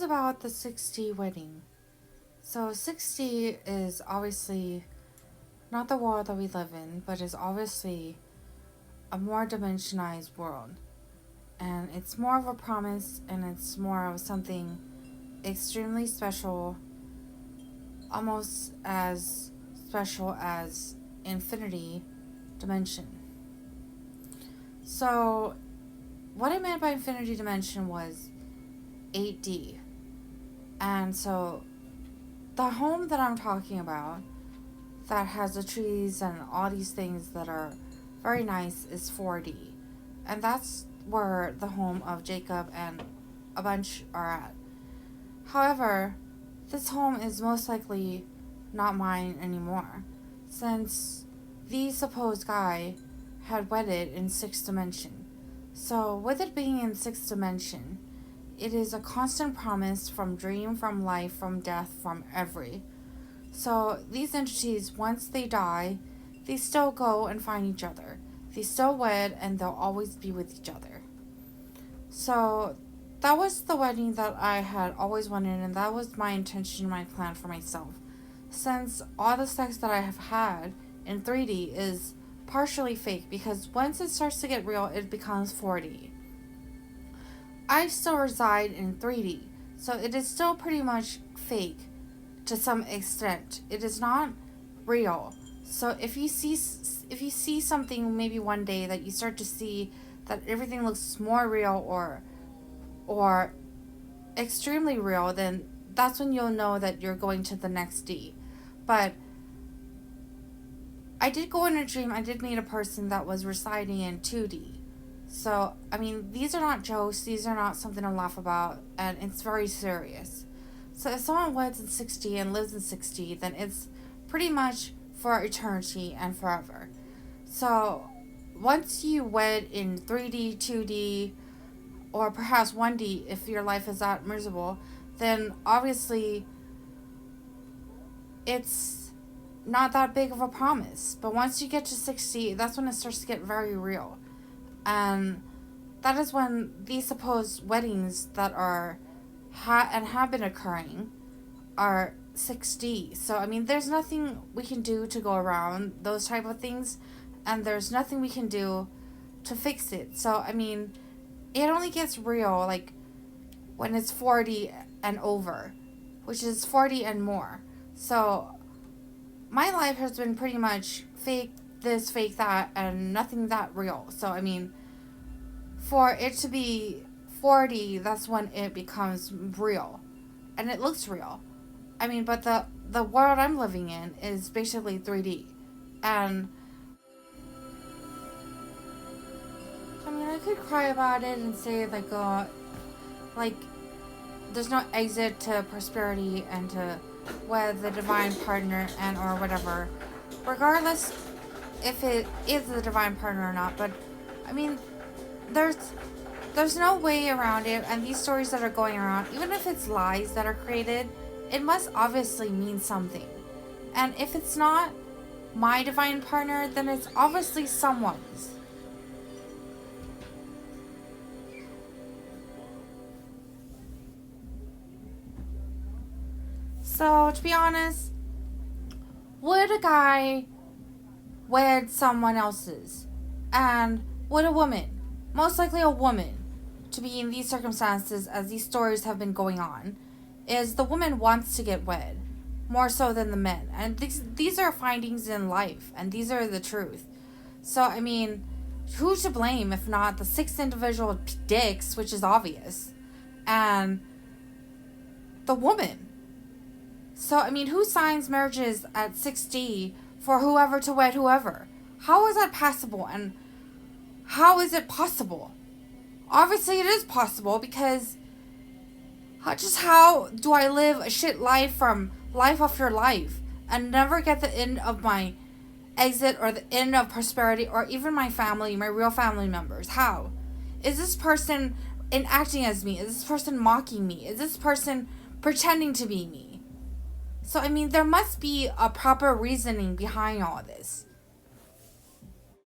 about the 6D wedding. So 6D is obviously not the world that we live in, but is obviously a more dimensionized world. And it's more of a promise, and it's more of something extremely special, almost as special as infinity dimension. So what I meant by infinity dimension was 8D. And so the home that I'm talking about that has the trees and all these things that are very nice is 4D. And that's where the home of Jacob and a bunch are at. However, this home is most likely not mine anymore, since the supposed guy had wedded in 6th dimension. So with it being in 6th dimension, it is a constant promise from dream, from life, from death, from every. So these entities, once they die, they still go and find each other. They still wed, and they'll always be with each other. So that was the wedding that I had always wanted, and that was my intention, my plan for myself. Since all the sex that I have had in 3D is partially fake, because once it starts to get real, it becomes 4D. I still reside in 3D, so it is still pretty much fake to some extent. It is not real. So if you see something maybe one day that you start to see that everything looks more real or extremely real, then that's when you'll know that you're going to the next D. But I did go in a dream. I did meet a person that was residing in 2D. So, I mean, these are not jokes. These are not something to laugh about. And it's very serious. So if someone weds in 6D and lives in 6D, then it's pretty much for eternity and forever. So once you wed in 3D, 2D, or perhaps 1D, if your life is that miserable, then obviously it's not that big of a promise. But once you get to 6D, that's when it starts to get very real. And that is when these supposed weddings that are have been occurring are 6D. So, I mean, there's nothing we can do to go around those type of things, and there's nothing we can do to fix it. So, I mean, it only gets real, like, when it's 4D and over, which is 4D and more. So, my life has been pretty much fake this, fake that, and nothing that real. So, I mean, for it to be 4D, that's when it becomes real. And it looks real. I mean, but the world I'm living in is basically 3D. And I mean, I could cry about it and say, like, there's no exit to prosperity and to wed the divine partner and or whatever. Regardless if it is the divine partner or not. But, I mean, there's no way around it, and these stories that are going around, even if it's lies that are created, it must obviously mean something. And if it's not my divine partner, then it's obviously someone's. So, to be honest, would a guy wed someone else's? And would a woman, most likely a woman, to be in these circumstances as these stories have been going on, is the woman wants to get wed more so than the men. And these are findings in life, and these are the truth. So, I mean, who's to blame if not the 6 individual dicks, which is obvious, and the woman? So, I mean, who signs marriages at 6D for whoever to wed whoever? How is that possible, and how is it possible? Obviously, it is possible, because just how do I live a shit life from life after life and never get the end of my exit or the end of prosperity or even my family, my real family members? How? Is this person enacting as me? Is this person mocking me? Is this person pretending to be me? So, I mean, there must be a proper reasoning behind all this.